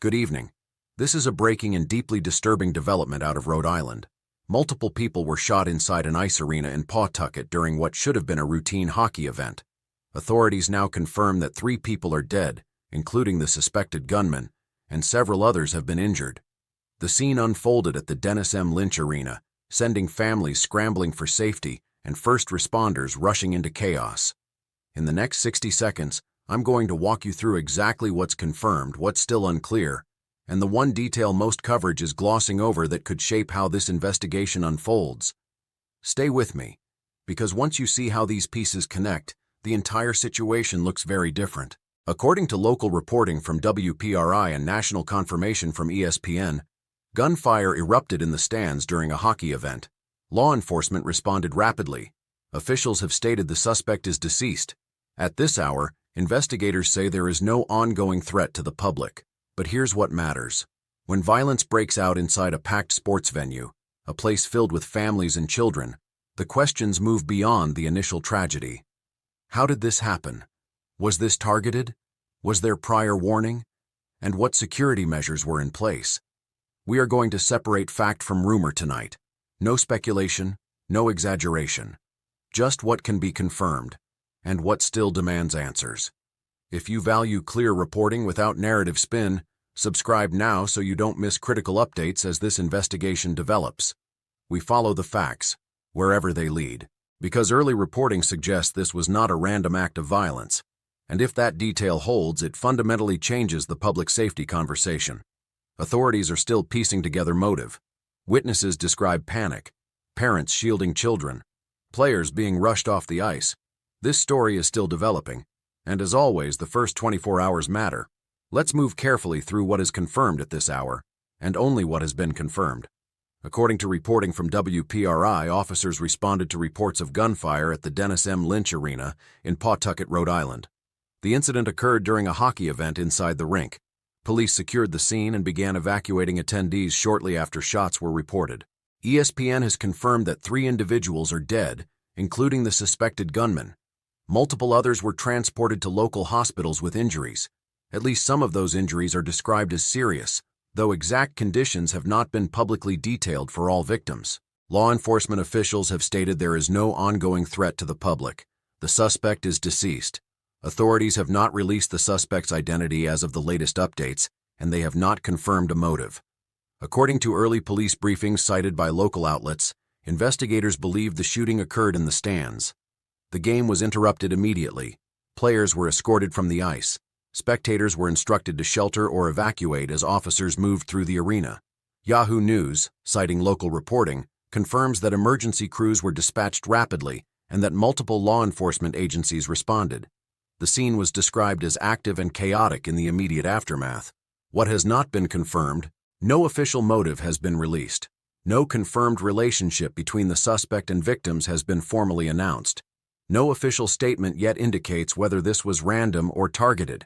Good evening. This is a breaking and deeply disturbing development out of Rhode Island. Multiple people were shot inside an ice arena in Pawtucket during what should have been a routine hockey event. Authorities now confirm that 3 people are dead, including the suspected gunman, and several others have been injured. The scene unfolded at the Lynch Arena, sending families scrambling for safety and first responders rushing into chaos. In the next 60 seconds, I'm going to walk you through exactly what's confirmed, what's still unclear, and the one detail most coverage is glossing over that could shape how this investigation unfolds. Stay with me, because once you see how these pieces connect, the entire situation looks very different. According to local reporting from WPRI and national confirmation from ESPN, gunfire erupted in the stands during a hockey event. Law enforcement responded rapidly. Officials have stated the suspect is deceased. At this hour, investigators say there is no ongoing threat to the public. But here's what matters. When violence breaks out inside a packed sports venue, a place filled with families and children, the questions move beyond the initial tragedy. How did this happen? Was this targeted? Was there prior warning? And what security measures were in place? We are going to separate fact from rumor tonight. No speculation, no exaggeration. Just what can be confirmed, and what still demands answers. If you value clear reporting without narrative spin, subscribe now so you don't miss critical updates as this investigation develops. We follow the facts, wherever they lead, because early reporting suggests this was not a random act of violence, and if that detail holds, it fundamentally changes the public safety conversation. Authorities are still piecing together motive. Witnesses describe panic, parents shielding children, players being rushed off the ice. This story is still developing, and as always, the first 24 hours matter. Let's move carefully through what is confirmed at this hour, and only what has been confirmed. According to reporting from WPRI, officers responded to reports of gunfire at the Lynch Arena in Pawtucket, Rhode Island. The incident occurred during a hockey event inside the rink. Police secured the scene and began evacuating attendees shortly after shots were reported. ESPN has confirmed that 3 individuals are dead, including the suspected gunman. Multiple others were transported to local hospitals with injuries. At least some of those injuries are described as serious, though exact conditions have not been publicly detailed for all victims. Law enforcement officials have stated there is no ongoing threat to the public. The suspect is deceased. Authorities have not released the suspect's identity as of the latest updates, and they have not confirmed a motive. According to early police briefings cited by local outlets, investigators believe the shooting occurred in the stands. The game was interrupted immediately. Players were escorted from the ice. Spectators were instructed to shelter or evacuate as officers moved through the arena. Yahoo News, citing local reporting, confirms that emergency crews were dispatched rapidly and that multiple law enforcement agencies responded. The scene was described as active and chaotic in the immediate aftermath. What has not been confirmed: no official motive has been released. No confirmed relationship between the suspect and victims has been formally announced. No official statement yet indicates whether this was random or targeted.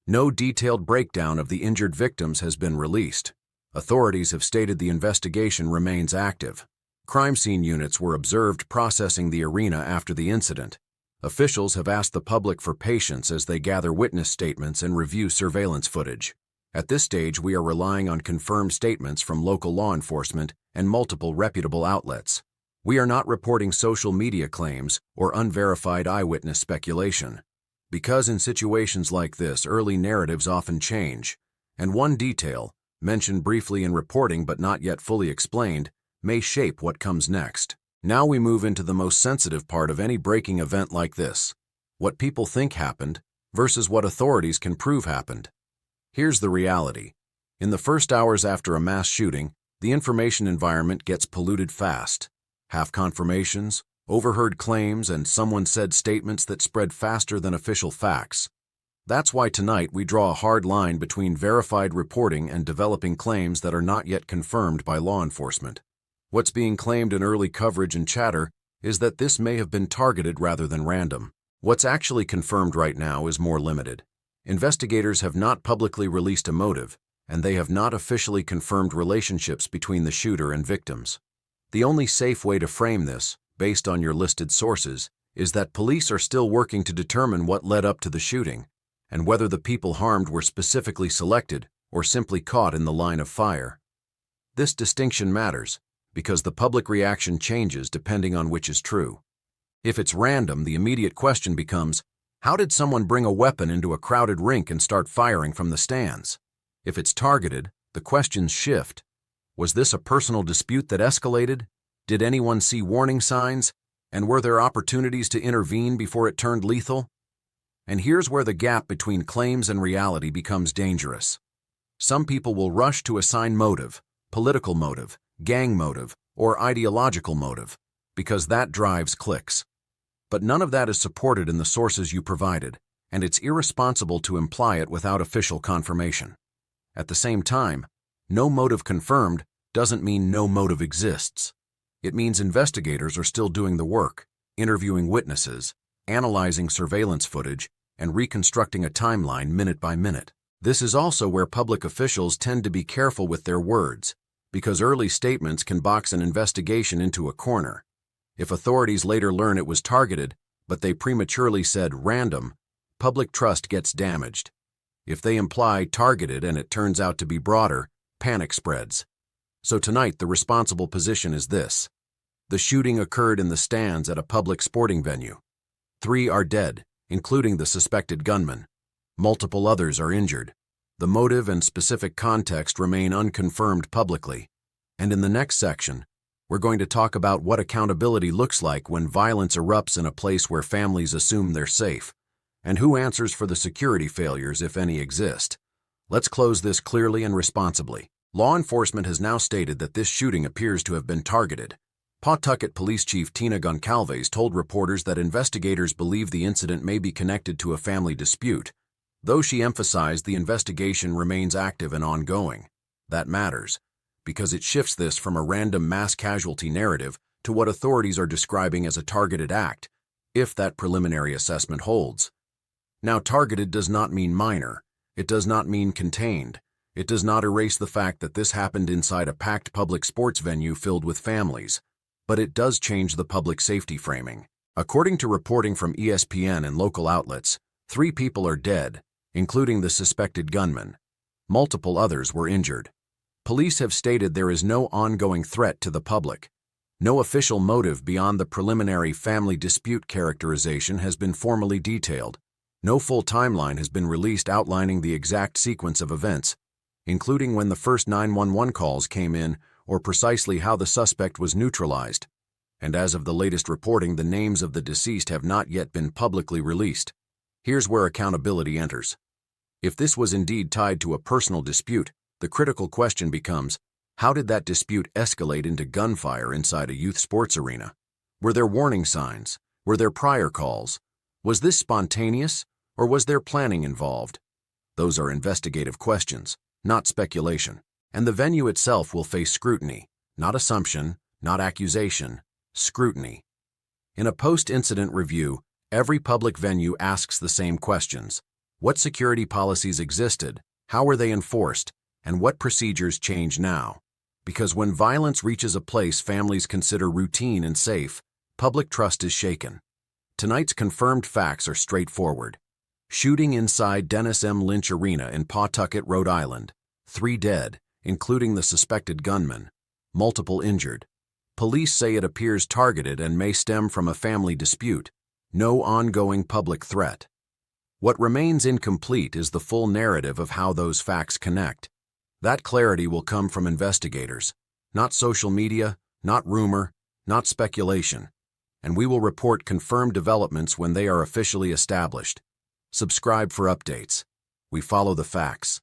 No detailed breakdown of the injured victims has been released. Authorities have stated the investigation remains active. Crime scene units were observed processing the arena after the incident. Officials have asked the public for patience as they gather witness statements and review surveillance footage. At this stage, we are relying on confirmed statements from local law enforcement and multiple reputable outlets. We are not reporting social media claims or unverified eyewitness speculation. Because in situations like this, early narratives often change, and one detail, mentioned briefly in reporting but not yet fully explained, may shape what comes next. Now we move into the most sensitive part of any breaking event like this: what people think happened versus what authorities can prove happened. Here's the reality. In the first hours after a mass shooting, the information environment gets polluted fast. Half confirmations, overheard claims, and someone said statements that spread faster than official facts. That's why tonight we draw a hard line between verified reporting and developing claims that are not yet confirmed by law enforcement. What's being claimed in early coverage and chatter is that this may have been targeted rather than random. What's actually confirmed right now is more limited. Investigators have not publicly released a motive, and they have not officially confirmed relationships between the shooter and victims. The only safe way to frame this, based on your listed sources, is that police are still working to determine what led up to the shooting, and whether the people harmed were specifically selected or simply caught in the line of fire. This distinction matters because the public reaction changes depending on which is true. If it's random, the immediate question becomes, how did someone bring a weapon into a crowded rink and start firing from the stands? If it's targeted, the questions shift. Was this a personal dispute that escalated? Did anyone see warning signs? And were there opportunities to intervene before it turned lethal? And here's where the gap between claims and reality becomes dangerous. Some people will rush to assign motive, political motive, gang motive, or ideological motive, because that drives clicks. But none of that is supported in the sources you provided, and it's irresponsible to imply it without official confirmation. At the same time, no motive confirmed doesn't mean no motive exists. It means investigators are still doing the work, interviewing witnesses, analyzing surveillance footage, and reconstructing a timeline minute by minute. This is also where public officials tend to be careful with their words, because early statements can box an investigation into a corner. If authorities later learn it was targeted, but they prematurely said random, public trust gets damaged. If they imply targeted and it turns out to be broader, panic spreads. So tonight the responsible position is this. The shooting occurred in the stands at a public sporting venue. 3 are dead, including the suspected gunman. Multiple others are injured. The motive and specific context remain unconfirmed publicly. And in the next section, we're going to talk about what accountability looks like when violence erupts in a place where families assume they're safe, and who answers for the security failures, if any exist. Let's close this clearly and responsibly. Law enforcement has now stated that this shooting appears to have been targeted. Pawtucket Police Chief Tina Goncalves told reporters that investigators believe the incident may be connected to a family dispute, though she emphasized the investigation remains active and ongoing. That matters, because it shifts this from a random mass casualty narrative to what authorities are describing as a targeted act, if that preliminary assessment holds. Now, targeted does not mean minor. It does not mean contained. It does not erase the fact that this happened inside a packed public sports venue filled with families. But it does change the public safety framing. According to reporting from ESPN and local outlets, 3 people are dead, including the suspected gunman. Multiple others were injured. Police have stated there is no ongoing threat to the public. No official motive beyond the preliminary family dispute characterization has been formally detailed. No full timeline has been released outlining the exact sequence of events, including when the first 911 calls came in or precisely how the suspect was neutralized. And as of the latest reporting, the names of the deceased have not yet been publicly released. Here's where accountability enters. If this was indeed tied to a personal dispute, the critical question becomes, how did that dispute escalate into gunfire inside a youth sports arena? Were there warning signs? Were there prior calls? Was this spontaneous, or was there planning involved? Those are investigative questions, not speculation. And the venue itself will face scrutiny, not assumption, not accusation, scrutiny. In a post-incident review, every public venue asks the same questions. What security policies existed? How were they enforced? And what procedures change now? Because when violence reaches a place families consider routine and safe, public trust is shaken. Tonight's confirmed facts are straightforward. Shooting inside Dennis M. Lynch Arena in Pawtucket, Rhode Island. 3 dead, including the suspected gunman. Multiple injured. Police say it appears targeted and may stem from a family dispute. No ongoing public threat. What remains incomplete is the full narrative of how those facts connect. That clarity will come from investigators, not social media, not rumor, not speculation. And we will report confirmed developments when they are officially established. Subscribe for updates. We follow the facts.